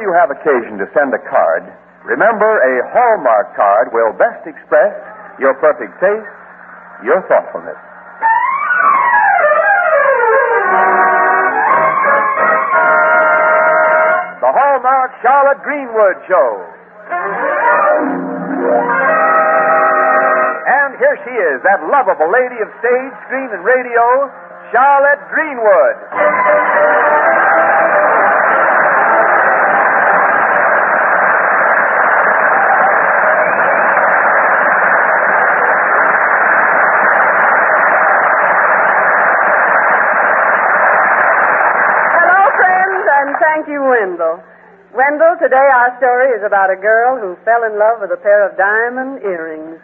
whenever you have occasion to send a card, remember a Hallmark card will best express your perfect taste, your thoughtfulness. The Hallmark Charlotte Greenwood Show. And here she is, that lovable lady of stage, screen, and radio, Charlotte Greenwood. Hello, friends, and thank you, Wendell. Wendell, today our story is about a girl who fell in love with a pair of diamond earrings.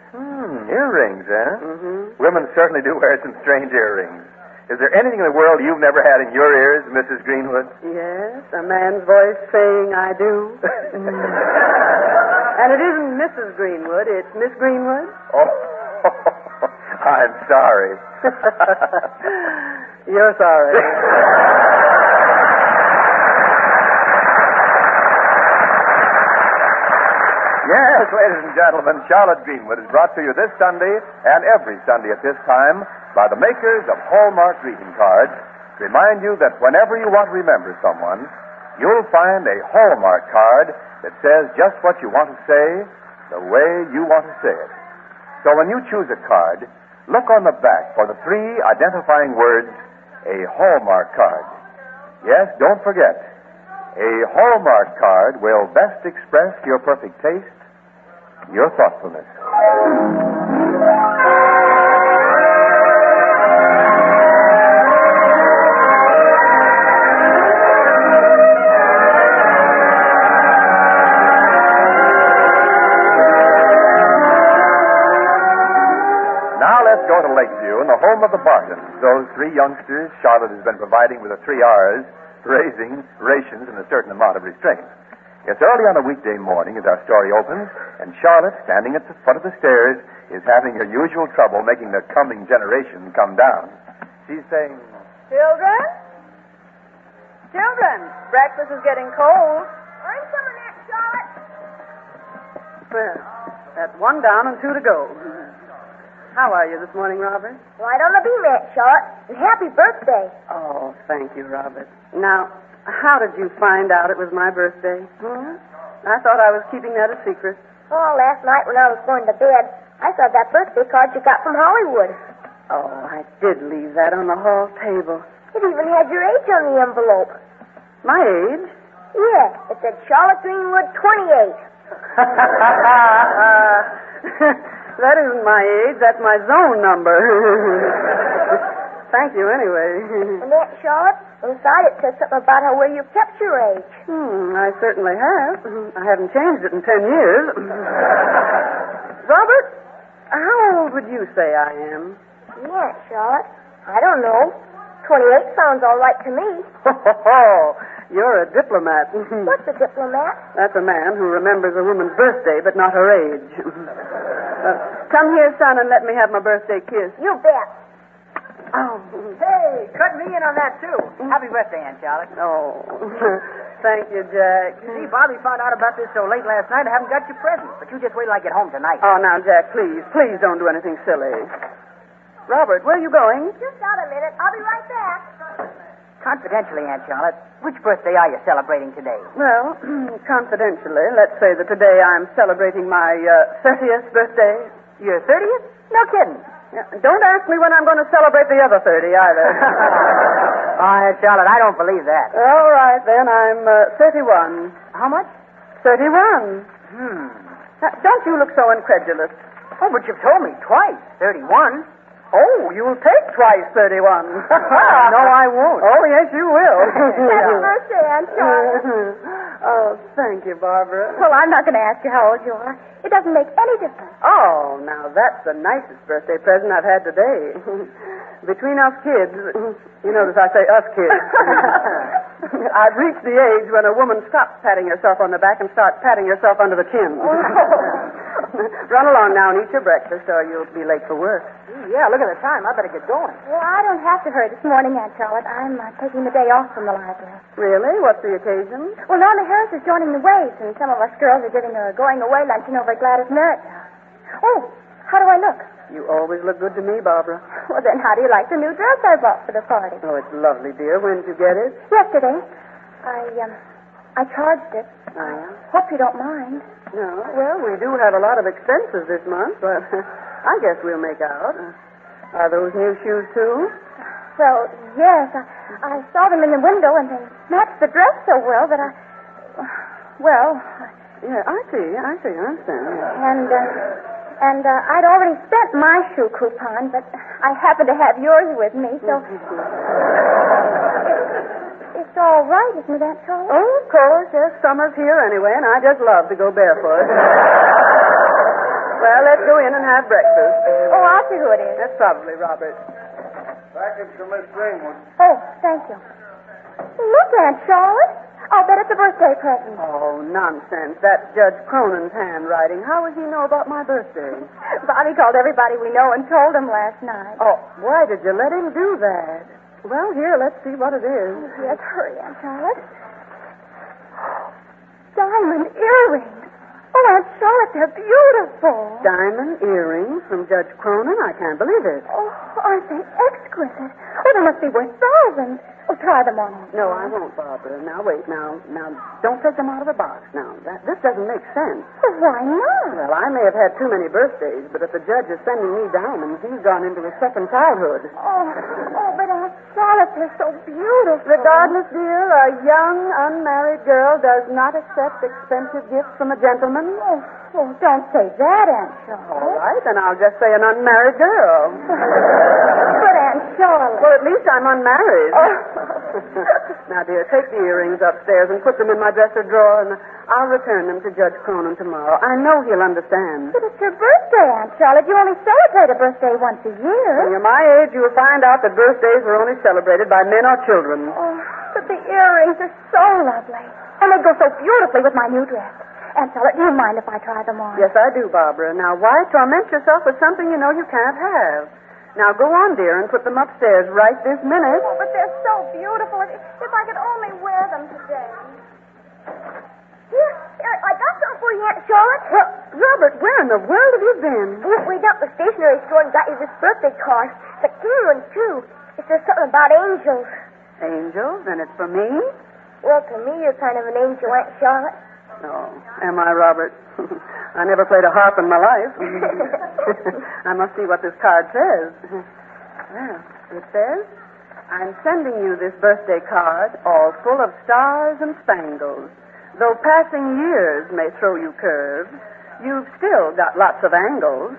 Earrings, eh? Mm-hmm. Women certainly do wear some strange earrings. Is there anything in the world you've never had in your ears, Mrs. Greenwood? Yes, a man's voice saying, I do. And it isn't Mrs. Greenwood, it's Miss Greenwood. Oh, I'm sorry. You're sorry. Yes, ladies and gentlemen, Charlotte Greenwood is brought to you this Sunday and every Sunday at this time by the makers of Hallmark greeting cards to remind you that whenever you want to remember someone, you'll find a Hallmark card that says just what you want to say the way you want to say it. So when you choose a card, look on the back for the 3 identifying words, a Hallmark card. Yes, don't forget, a Hallmark card will best express your perfect taste, your thoughtfulness. Now let's go to Lakeview, in the home of the Bartons, those 3 youngsters Charlotte has been providing with the 3 R's, raising rations and a certain amount of restraint. It's early on a weekday morning as our story opens, and Charlotte, standing at the foot of the stairs, is having her usual trouble making the coming generation come down. She's saying, Children? Children, breakfast is getting cold. I'm coming out, Charlotte. Well, that's 1 down and 2 to go. How are you this morning, Robert? Right on the beam, Aunt Charlotte. And happy birthday. Oh, thank you, Robert. Now, how did you find out it was my birthday? I thought I was keeping that a secret. Oh, last night when I was going to bed, I saw that birthday card you got from Hollywood. Oh, I did leave that on the hall table. It even had your age on the envelope. My age? Yeah, it said Charlotte Greenwood, 28. That isn't my age. That's my zone number. Thank you, anyway. And Aunt Charlotte, inside it says something about where you kept your age. I certainly have. I haven't changed it in 10 years. Robert, how old would you say I am? Yeah, Charlotte. I don't know. 28 sounds all right to me. You're a diplomat. What's a diplomat? That's a man who remembers a woman's birthday, but not her age. Come here, son, and let me have my birthday kiss. You bet. Oh. Hey, cut me in on that, too. Happy birthday, Aunt Charlotte. Oh, thank you, Jack. See, Bobby found out about this so late last night, I haven't got your present. But you just wait till I get home tonight. Oh, now, Jack, please don't do anything silly. Robert, where are you going? Just out a minute. I'll be right back. Confidentially, Aunt Charlotte, which birthday are you celebrating today? Well, confidentially, let's say that today I'm celebrating my 30th birthday. Your 30th? No kidding. Yeah, don't ask me when I'm going to celebrate the other 30 either. Oh, Aunt Charlotte, I don't believe that. All right, then, I'm 31. How much? 31. Now, don't you look so incredulous. Oh, but you've told me twice. 31. Oh, you'll take twice 31. No, I won't. Oh, yes, you will. Happy birthday, Aunt Charlotte. Oh, thank you, Barbara. Well, I'm not going to ask you how old you are. It doesn't make any difference. Oh, now that's the nicest birthday present I've had today. Between us kids, you notice I say us kids. I've reached the age when a woman stops patting herself on the back and starts patting herself under the chin. Run along now and eat your breakfast, or you'll be late for work. Yeah, look at the time. I better get going. Well, I don't have to hurry this morning, Aunt Charlotte. I'm taking the day off from the library. Really? What's the occasion? Well, Norma Harris is joining the Waves, and some of us girls are giving a going-away luncheon over at Gladys Merritt's house. Oh, how do I look? You always look good to me, Barbara. Well, then how do you like the new dress I bought for the party? Oh, it's lovely, dear. When did you get it? Yesterday. I charged it. Oh, yeah? Hope you don't mind. No. Well, we do have a lot of expenses this month, but I guess we'll make out. Are those new shoes, too? Well, yes. I saw them in the window, and they matched the dress so well that Yeah, I see. I understand. Yeah. And I'd already spent my shoe coupon, but I happen to have yours with me, so... It's all right, isn't it, Aunt Charlotte? Oh, of course. Yes, summer's here anyway, and I just love to go barefoot. Well, let's go in and have breakfast. Oh, I'll see who it is. That's probably Robert. Package for Miss Greenwood. Oh, thank you. Look, Aunt Charlotte. I'll bet it's a birthday present. Oh, nonsense. That's Judge Cronin's handwriting. How would he know about my birthday? Bobby called everybody we know and told them last night. Oh, why did you let him do that? Well, here, let's see what it is. Yes, hurry, Aunt Charlotte. Diamond earrings. Oh, Aunt Charlotte, they're beautiful. Diamond earrings from Judge Cronin? I can't believe it. Oh, aren't they exquisite? Oh, they must be worth thousands. Oh, try them on. No, I won't, Barbara. Now, wait. Now, don't take them out of the box. Now, this doesn't make sense. Well, why not? Well, I may have had too many birthdays, but if the judge is sending me diamonds, he's gone into his second childhood. Oh, but Aunt Charlotte, they're so beautiful. Regardless, dear, a young, unmarried girl does not accept expensive gifts from a gentleman. Oh, don't say that, Aunt Charlotte. All right, then I'll just say an unmarried girl. But Aunt Charlotte... Well, at least I'm unmarried. Oh. Now, dear, take the earrings upstairs and put them in my dresser drawer, and I'll return them to Judge Cronin tomorrow. I know he'll understand. But it's your birthday, Aunt Charlotte. You only celebrate a birthday once a year. When you're my age, you'll find out that birthdays are only celebrated by men or children. Oh, but the earrings are so lovely. And they go so beautifully with my new dress. Aunt Charlotte, do you mind if I try them on? Yes, I do, Barbara. Now, why torment yourself with something you know you can't have? Now, go on, dear, and put them upstairs right this minute. Oh, but they're so beautiful. If I could only wear them today. Here, I got some for you, Aunt Charlotte. Well, Robert, where in the world have you been? We got the stationery store and got you this birthday card. It's a clean one, too. It says something about angels. Angels? And it's for me? Well, to me, you're kind of an angel, Aunt Charlotte. Oh, am I, Robert? I never played a harp in my life. I must see what this card says. Well, it says, I'm sending you this birthday card, all full of stars and spangles. Though passing years may throw you curves, you've still got lots of angles.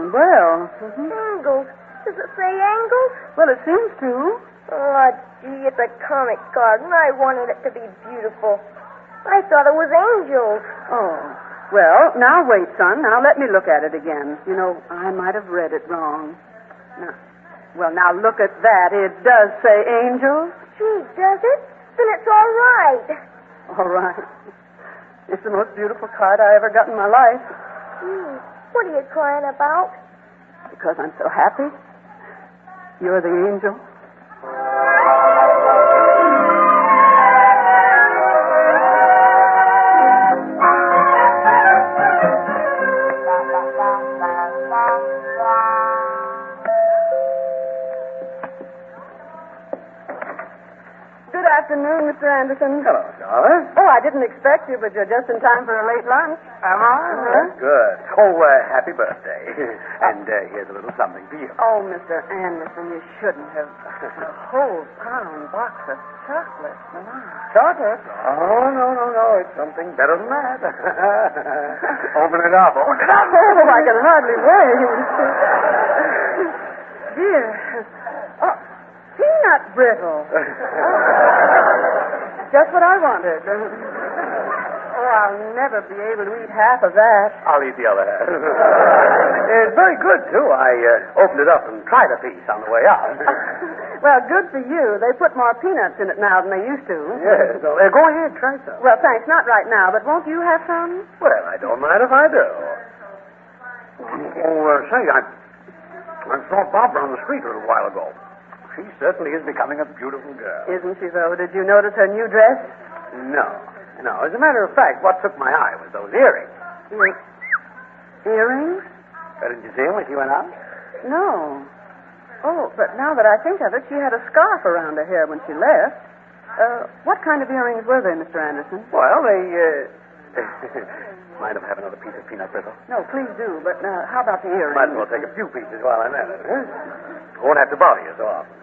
Well. Angles? Does it say angles? Well, it seems to. Oh, gee, it's a comic card, and I wanted it to be beautiful. I thought it was angels. Oh. Well, now wait, son. Now let me look at it again. You know, I might have read it wrong. Now look at that. It does say angels. Gee, does it? Then it's all right. All right. It's the most beautiful card I ever got in my life. What are you crying about? Because I'm so happy. You're the angel. Good afternoon, Mr. Anderson. Hello, Charlotte. Oh, I didn't expect you, but you're just in time for a late lunch. Am I? Good. Oh, happy birthday. And here's a little something for you. Oh, Mr. Anderson, you shouldn't have. A whole pound box of chocolate. Chocolate? Oh, no. It's something better than that. Open it up. Oh, I can hardly wait. Dear. Oh, peanut brittle. Just what I wanted. I'll never be able to eat half of that. I'll eat the other half. It's very good, too. I opened it up and tried a piece on the way out. Well, good for you. They put more peanuts in it now than they used to. Yes, so go ahead, try some. Well, thanks. Not right now, but won't you have some? Well, I don't mind if I do. Say, I saw Barbara on the street a little while ago. She certainly is becoming a beautiful girl. Isn't she, though? Did you notice her new dress? No. As a matter of fact, what took my eye was those earrings. Earrings? Didn't you see them when she went out? No. Oh, but now that I think of it, she had a scarf around her hair when she left. What kind of earrings were they, Mr. Anderson? Well, they, Mind if I have another piece of peanut brittle? No, please do. But how about the earrings? Might as well take a few pieces while I'm at it. Huh? Won't have to bother you so often.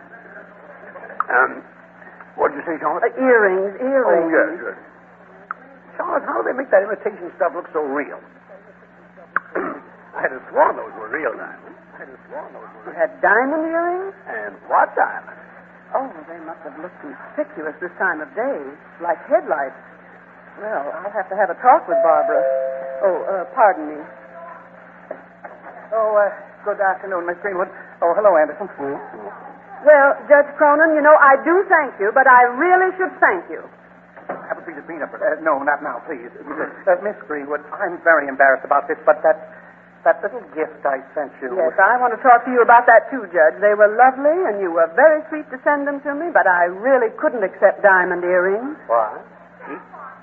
What did you say, Charlotte? Earrings. Oh, yes, good. Charlotte, how do they make that imitation stuff look so real? I had sworn those were real diamonds. You had diamond earrings? And what diamonds? Oh, they must have looked conspicuous this time of day, like headlights. Well, I'll have to have a talk with Barbara. Oh, pardon me. Oh, good afternoon, Miss Greenwood. Oh, hello, Anderson. Well, Judge Cronin, you know, I do thank you, but I really should thank you. Have a piece of peanut butter. No, not now, please. Miss Greenwood, I'm very embarrassed about this, but that little gift I sent you. Yes, I want to talk to you about that, too, Judge. They were lovely, and you were very sweet to send them to me, but I really couldn't accept diamond earrings. What?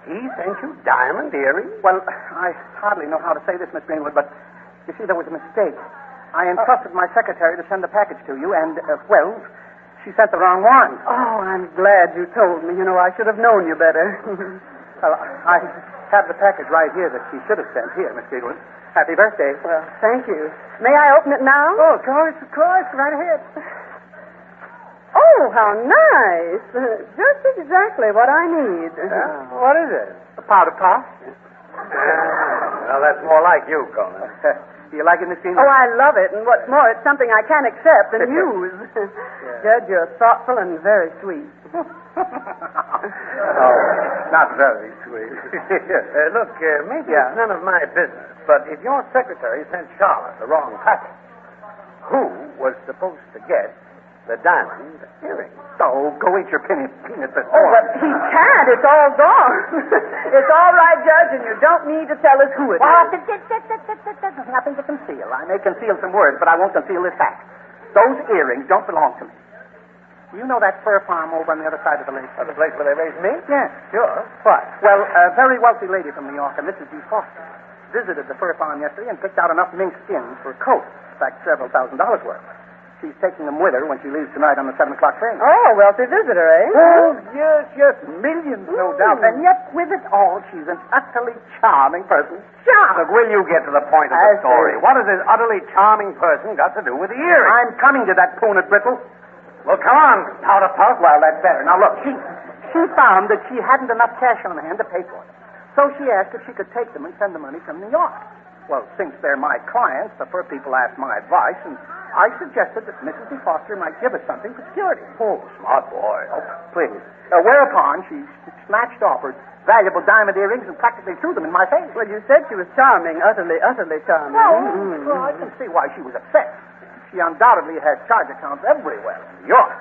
He sent you diamond earrings? Well, I hardly know how to say this, Miss Greenwood, but you see, there was a mistake. I entrusted my secretary to send the package to you, and, she sent the wrong one. Oh, I'm glad you told me. You know, I should have known you better. Well, I have the package right here that she should have sent. Here, Miss Greenwood. Happy birthday. Well, thank you. May I open it now? Oh, of course. Right ahead. Oh, how nice. Just exactly what I need. What is it? A powder puff. Well, that's more like you, Conan. Do you like it, Miss Greenwood? Oh, I love it. And what's more, it's something I can accept and use. Judge, you're thoughtful and very sweet. Oh, not very sweet. Look, maybe it's none of my business, but if your secretary sent Charlotte the wrong packet, who was supposed to get the diamond earring? Oh, go eat your peanut butter. Oh, but he can't. It's all gone. It's all right, Judge, and you don't need to tell us who it is. There's nothing to conceal. I may conceal some words, but I won't conceal this fact. Those earrings don't belong to me. You know that fur farm over on the other side of the lake? Oh, the place where they raised meat? Yes. Sure. What? Well, a very wealthy lady from New York, a Mrs. D. Foster, visited the fur farm yesterday and picked out enough mink skins for a coat. In fact, several $1,000s worth. She's taking them with her when she leaves tonight on the 7 o'clock train. Oh, wealthy visitor, eh? Oh, yes. Millions, no doubt. And yet, with it all, she's an utterly charming person. Look, will you get to the point of the story? What has this utterly charming person got to do with the earring? I'm coming to that, Peanut Brittle. Well, come on, powder puff. Well, that's better. Now, look, she found that she hadn't enough cash on hand to pay for it. So she asked if she could take them and send the money from New York. Well, since they're my clients, the fur people asked my advice, and I suggested that Mrs. D. Foster might give us something for security. Oh, smart boy. Oh, please. Whereupon she snatched off her valuable diamond earrings and practically threw them in my face. Well, you said she was charming, utterly charming. Well, I can see why she was upset. She undoubtedly had charge accounts everywhere in New York.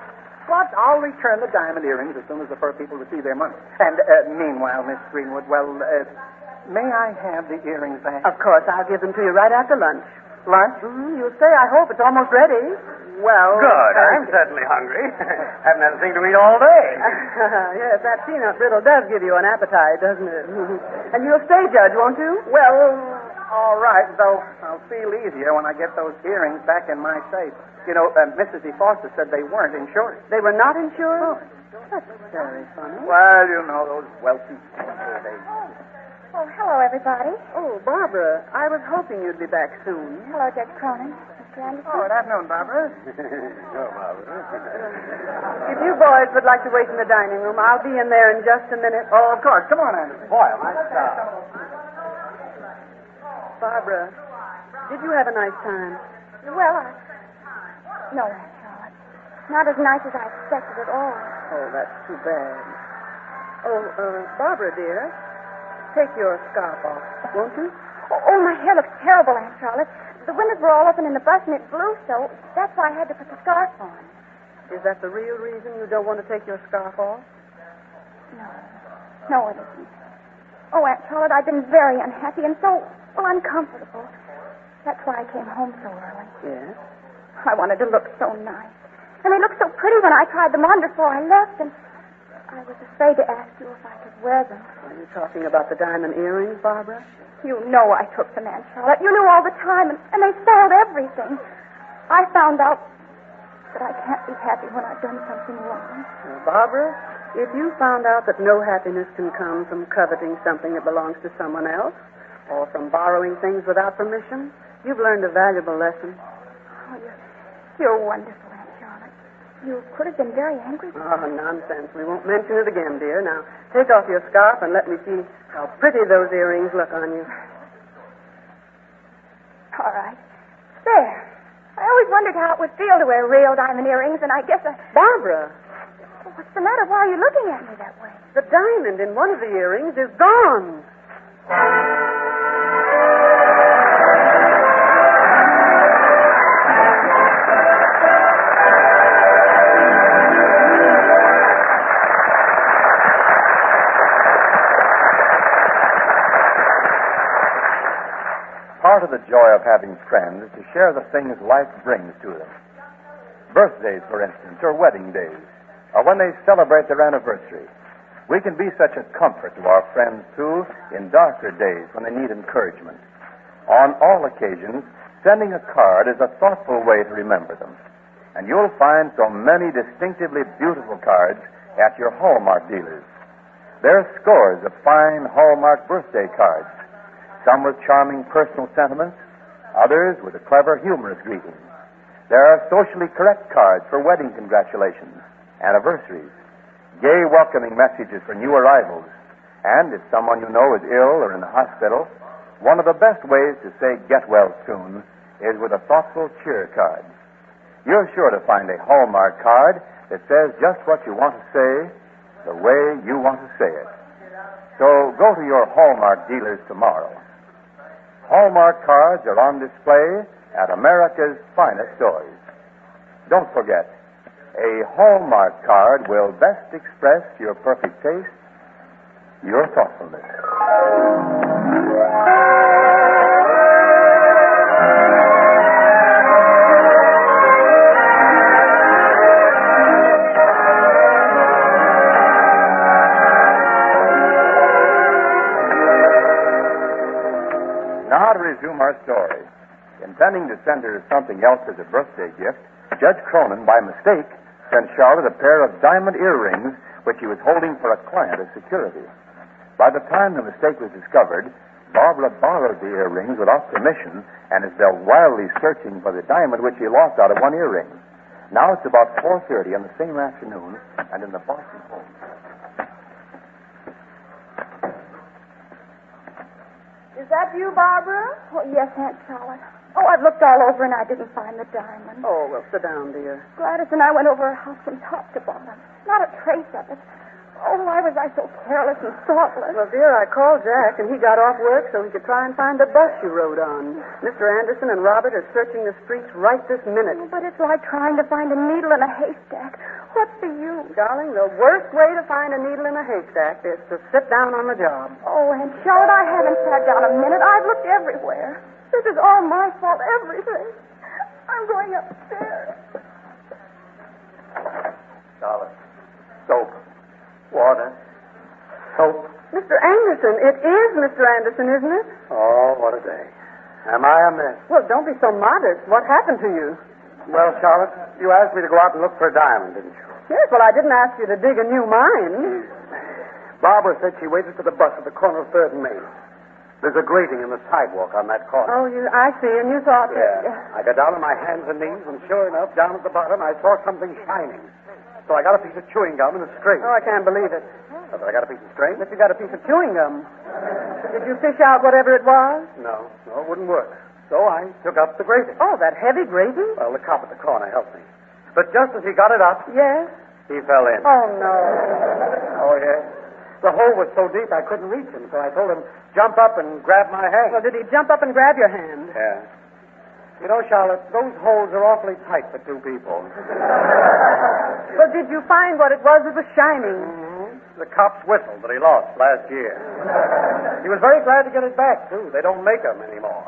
But I'll return the diamond earrings as soon as the fur people receive their money. And meanwhile, Miss Greenwood, may I have the earrings back? Of course, I'll give them to you right after lunch. Lunch? You'll say, I hope it's almost ready. Well... Good. I'm certainly hungry. Haven't had a thing to eat all day. Yes, that peanut brittle does give you an appetite, doesn't it? And you'll stay, Judge, won't you? Well, all right, though I'll feel easier when I get those earrings back in my safe. You know, Mrs. D. Foster said they weren't insured. They were not insured? That's very funny. Well, you know, those wealthy people, they... Oh, hello, everybody. Oh, Barbara, I was hoping you'd be back soon. Hello, Judge Cronin. Mr. Anderson. Oh, good afternoon, Barbara. Sure, Barbara. If you boys would like to wait in the dining room, I'll be in there in just a minute. Oh, of course. Come on, Anderson. Boy, am I stop. Barbara, did you have a nice time? Well, no, Aunt Charlotte. Not as nice as I expected at all. Oh, that's too bad. Oh, Barbara, dear, take your scarf off, won't you? Oh, my hair looks terrible, Aunt Charlotte. The windows were all open in the bus and it blew, so that's why I had to put the scarf on. Is that the real reason you don't want to take your scarf off? No, it isn't. Oh, Aunt Charlotte, I've been very unhappy and so uncomfortable. That's why I came home so early. Yes? I wanted to look so nice. And they looked so pretty when I tried them on before I left, and I was afraid to ask you if I could wear them. Are you talking about the diamond earrings, Barbara? You know I took them, Aunt Charlotte. You knew all the time, and they spoiled everything. I found out that I can't be happy when I've done something wrong. Well, Barbara, if you found out that no happiness can come from coveting something that belongs to someone else, or from borrowing things without permission, you've learned a valuable lesson. Oh, you're wonderful, Aunt Charlotte. You could have been very angry. Oh, nonsense. We won't mention it again, dear. Now, take off your scarf and let me see how pretty those earrings look on you. All right. There. I always wondered how it would feel to wear real diamond earrings, and I guess Barbara! What's the matter? Why are you looking at me that way? The diamond in one of the earrings is gone. Part of the joy of having friends is to share the things life brings to them. Birthdays, for instance, or wedding days, or when they celebrate their anniversary. We can be such a comfort to our friends, too, in darker days when they need encouragement. On all occasions, sending a card is a thoughtful way to remember them. And you'll find so many distinctively beautiful cards at your Hallmark dealers. There are scores of fine Hallmark birthday cards, some with charming personal sentiments, others with a clever, humorous greeting. There are socially correct cards for wedding congratulations, anniversaries, gay welcoming messages for new arrivals, and if someone you know is ill or in the hospital, one of the best ways to say get well soon is with a thoughtful cheer card. You're sure to find a Hallmark card that says just what you want to say, the way you want to say it. So go to your Hallmark dealers tomorrow. Hallmark cards are on display at America's finest stores. Don't forget, a Hallmark card will best express your perfect taste, your thoughtfulness. Now to resume our story. Intending to send her something else as a birthday gift, Judge Cronin, by mistake, sent Charlotte a pair of diamond earrings which he was holding for a client as security. By the time the mistake was discovered, Barbara borrowed the earrings without permission and is still wildly searching for the diamond which he lost out of one earring. Now it's about 4:30 on the same afternoon and in the Boston home. Is that you, Barbara? Oh, yes, Aunt Charlotte. Oh, I've looked all over and I didn't find the diamond. Oh, well, sit down, dear. Gladys and I went over her house from top to bottom. Not a trace of it. Oh, why was I so careless and thoughtless? Well, dear, I called Jack, and he got off work so he could try and find the bus you rode on. Mr. Anderson and Robert are searching the streets right this minute. Oh, but it's like trying to find a needle in a haystack. What's the use? Darling, the worst way to find a needle in a haystack is to sit down on the job. Oh, Aunt Charlotte, I haven't sat down a minute. I've looked everywhere. This is all my fault, everything. I'm going upstairs. Charlotte, soap, water, soap. Mr. Anderson, it is Mr. Anderson, isn't it? Oh, what a day. Am I a mess? Well, don't be so modest. What happened to you? Well, Charlotte, you asked me to go out and look for a diamond, didn't you? Yes, well, I didn't ask you to dig a new mine. Barbara said she waited for the bus at the corner of 3rd and Main. There's a grating in the sidewalk on that corner. Oh, I see, and you thought Yeah. that... I got down on my hands and knees, and sure enough, down at the bottom, I saw something shining. So I got a piece of chewing gum and a string. Oh, I can't believe it. But I got a piece of string? But you got a piece of chewing gum. Did you fish out whatever it was? No, it wouldn't work. So I took up the grating. Oh, that heavy grating? Well, the cop at the corner helped me. But just as he got it up, Yes. he fell in. Oh, no. Oh, yes. the hole was so deep I couldn't reach him, so I told him, jump up and grab my hand. Well, did he jump up and grab your hand? Yeah. You know, Charlotte, those holes are awfully tight for two people. Well, did you find what it was that was shining? Mm-hmm. The cop's whistle that he lost last year. He was very glad to get it back, too. They don't make them anymore.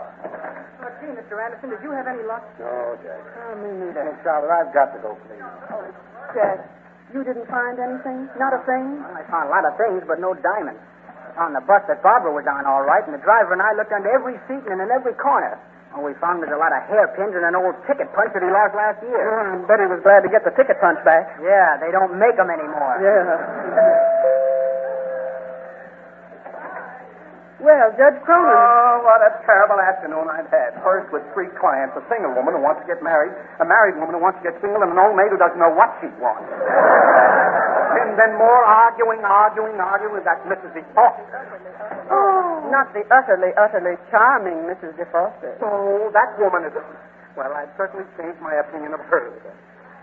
Oh, gee, Mr. Anderson, did you have any luck? No, Jack. Oh, me neither. Hey, Charlotte, I've got to go clean. Oh, Jack, you didn't find anything? Not a thing? Well, I found a lot of things, but no diamonds. On the bus that Barbara was on, all right, and the driver and I looked under every seat and in every corner. All we found was a lot of hairpins and an old ticket punch that he lost last year. Oh, I bet he was glad to get the ticket punch back. Yeah, they don't make them anymore. Yeah. Well, Judge Cronin. Oh, what a terrible afternoon I've had. First with 3 clients, a single woman who wants to get married, a married woman who wants to get single, and an old maid who doesn't know what she wants. And then more arguing with that Mrs. DeFoster. Oh, not the utterly charming Mrs. DeFoster. Oh, that woman is... Well, I've certainly changed my opinion of her.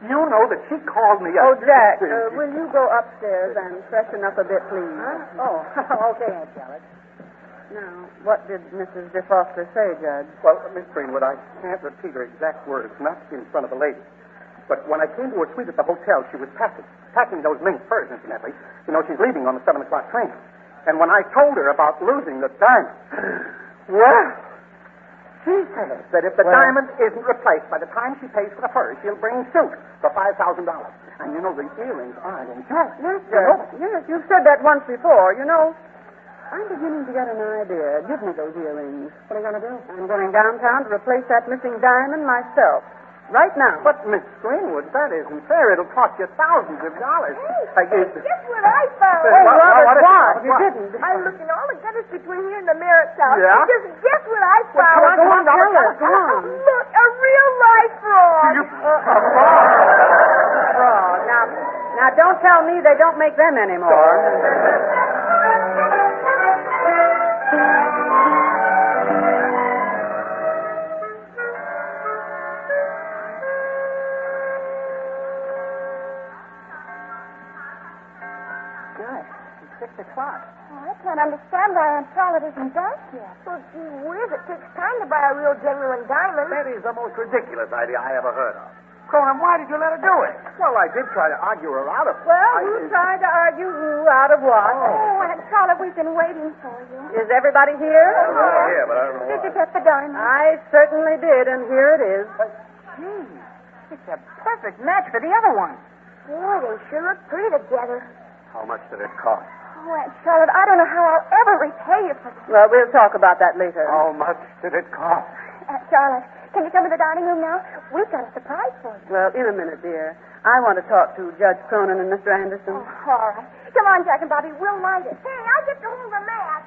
You know that she called me Oh, Jack, will you go upstairs and freshen up a bit, please? Huh? Oh, okay, Aunt Charlotte. Now, what did Mrs. DeFoster say, Judge? Well, Miss Greenwood, I can't repeat her exact words, not in front of the lady. But when I came to her suite at the hotel, she was packing those mink furs, incidentally. You know, she's leaving on the 7 o'clock train. And when I told her about losing the diamond, well, she says that if the diamond isn't replaced by the time she pays for the furs, she'll bring suit for $5,000. And you know the earrings aren't in jewelry. Yes, Judge. Yes, you've said that once before. You know, I'm beginning to get an idea. Give me those earrings. What are you going to do? I'm going downtown to replace that missing diamond myself. Right now. But, Miss Greenwood, that isn't fair. It'll cost you thousands of dollars. Hey, guess what I found? Oh, Robert, what? You didn't. I looked in all the gutters between here and the Merritt's house. Yeah? Just guess what I found? Go on, tell us. Go on. Look, a real life frog. Fraud. Now, don't tell me they don't make them anymore. It's 6 o'clock. Oh, I can't understand why Aunt Charlotte isn't back yet. Well, gee whiz, it takes time to buy a real genuine diamond. That is the most ridiculous idea I ever heard of. Cronin, why did you let her do it? Well, I did try to argue her out of it. Well, who tried to argue who out of what? Oh, Aunt Charlotte, we've been waiting for you. Is everybody here? Yeah, but I don't know Did you why. get the diamond? I certainly did, and here it is. Gee, it's a perfect match for the other one. Boy, they sure look pretty together. How much did it cost? Oh, Aunt Charlotte, I don't know how I'll ever repay you for this. Well, we'll talk about that later. How much did it cost? Aunt Charlotte, can you come to the dining room now? We've got a surprise for you. Well, in a minute, dear. I want to talk to Judge Cronin and Mr. Anderson. Oh, all right. Come on, Jack and Bobby. We'll light it. Hey, I'll get to hold the match.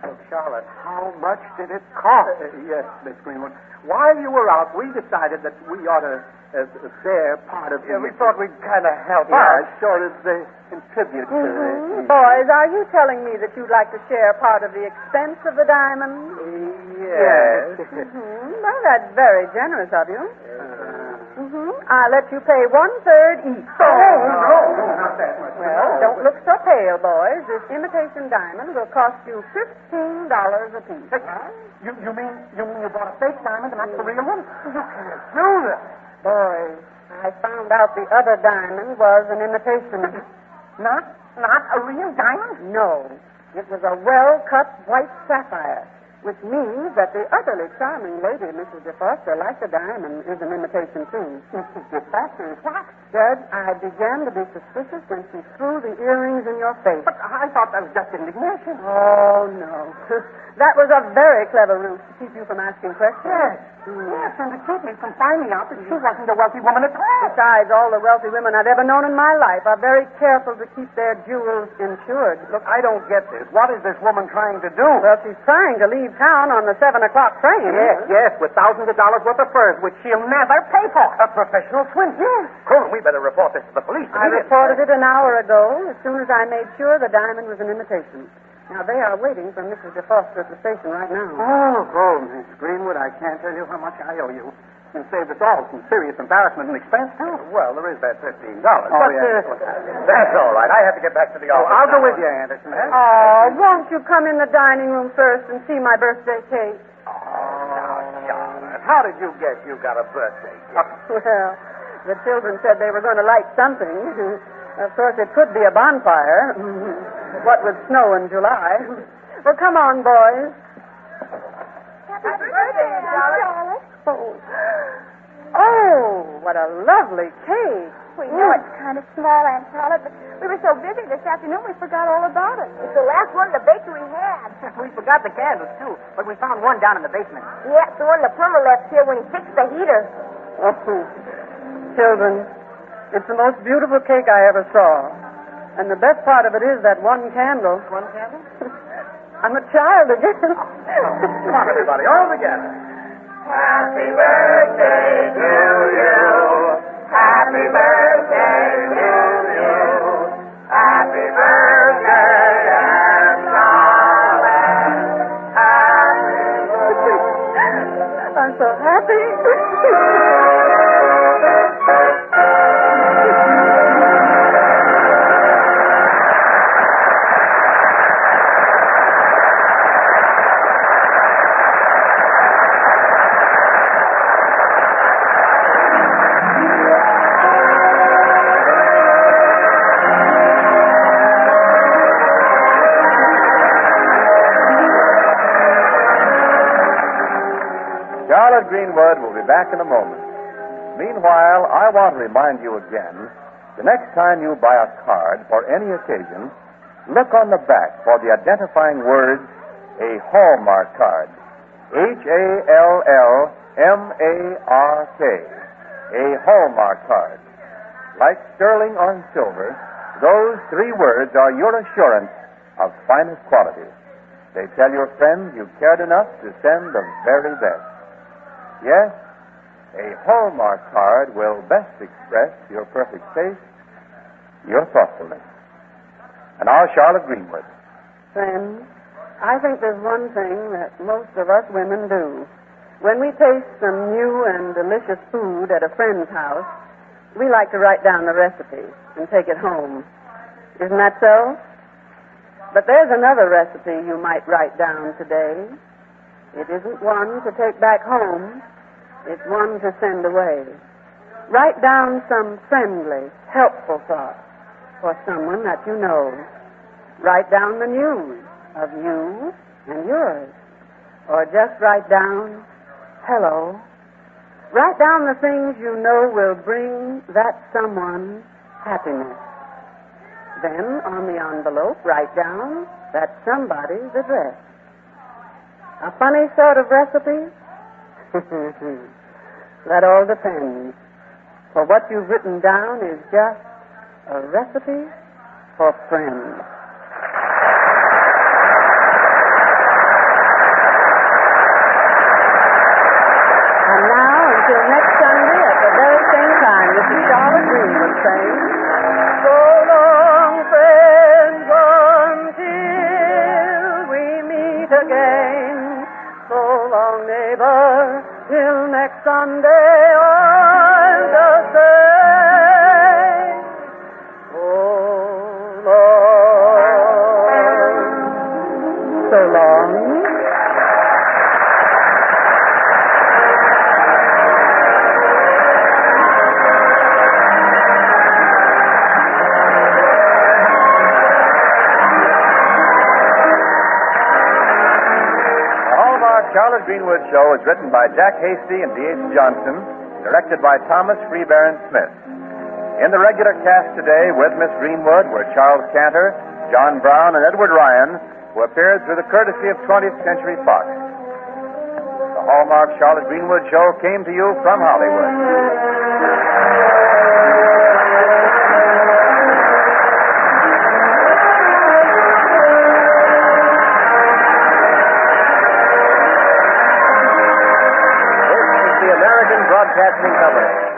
So, Charlotte, how much did it cost? Yes, Miss Greenwood. While you were out, we decided that we ought to share part of Yeah, we thought we'd kind of help Yeah, out. sure as they contribute to it. Boys, are you telling me that you'd like to share part of the expense of the diamond? Yes. Well, that's very generous of you. I'll let you pay 1/3 each. Not that much. Well, don't look so pale, boys. This imitation diamond will cost you $15 apiece. You mean you bought a fake diamond and that's the real one? You can't Do that. Boys, I found out the other diamond was an imitation. Not a real diamond? No, it was a well-cut white sapphire, which means that the utterly charming lady, Mrs. DeFoster, like the diamond, is an imitation, too. Mrs. DeFoster, what? Judge, I began to be suspicious when she threw the earrings in your face. But I thought that was just indignation. Oh, no. That was a very clever ruse to keep you from asking questions. Yes, and to keep me from finding out that she wasn't a wealthy woman at all. Besides, all the wealthy women I've ever known in my life are very careful to keep their jewels insured. Look, I don't get this. What is this woman trying to do? Well, she's trying to leave town on the 7 o'clock train. Yes, with thousands of dollars worth of furs, which she'll never pay for. A professional swindler. Yes. Cronin, we better report this to the police. I reported it an hour ago, as soon as I made sure the diamond was an imitation. Now, they are waiting for Mrs. DeFoster at the station right now. Oh, Miss Greenwood, I can't tell you how much I owe you. And saved us all some serious embarrassment and expense, too. Well, there is that $15. Oh, but, yeah. That's all right. I have to get back to the office. I'll go with you, Anderson. Oh, won't you come in the dining room first and see my birthday cake? Oh, Charlotte, how did you guess you got a birthday cake? Well, the children said they were going to light something. Of course, it could be a bonfire. What with snow in July. Well, come on, boys. Happy birthday, Charlotte. Oh, what a lovely cake. We know it's kind of small, Aunt Charlotte, but we were so busy this afternoon we forgot all about it. It's the last one the bakery had. We forgot the candles, too, but we found one down in the basement. Yeah, it's the one the plumber left here when he fixed the heater. Oh, children, it's the most beautiful cake I ever saw. And the best part of it is that one candle. One candle? I'm a child again. Come on, everybody, all together. Happy birthday to you. Happy birthday to you. Happy birthday, Aunt Charlotte. Happy birthday. I'm so happy. Charlotte Greenwood will be back in a moment. Meanwhile, I want to remind you again, the next time you buy a card for any occasion, look on the back for the identifying words, a Hallmark card. Hallmark. A Hallmark card. Like sterling on silver, those three words are your assurance of finest quality. They tell your friends you've cared enough to send the very best. Yes, a Hallmark card will best express your perfect taste, your thoughtfulness. And now, Charlotte Greenwood. Friends, I think there's one thing that most of us women do. When we taste some new and delicious food at a friend's house, we like to write down the recipe and take it home. Isn't that so? But there's another recipe you might write down today. It isn't one to take back home. It's one to send away. Write down some friendly, helpful thought for someone that you know. Write down the news of you and yours. Or just write down, hello. Write down the things you know will bring that someone happiness. Then, on the envelope, write down that somebody's address. A funny sort of recipe? That all depends. For what you've written down is just a recipe for friends. And now, until next Sunday at the very same time, this is Charlotte Greenwood saying, so long, friends, until we meet again. So long, neighbor, till next Sunday, I'll just say, so long. So long. Charlotte Greenwood Show is written by Jack Hasty and D.H. Johnson, directed by Thomas Freebairn Smith. In the regular cast today with Miss Greenwood were Charles Cantor, John Brown, and Edward Ryan, who appeared through the courtesy of 20th Century Fox. The Hallmark Charlotte Greenwood Show came to you from Hollywood. Broadcasting Company.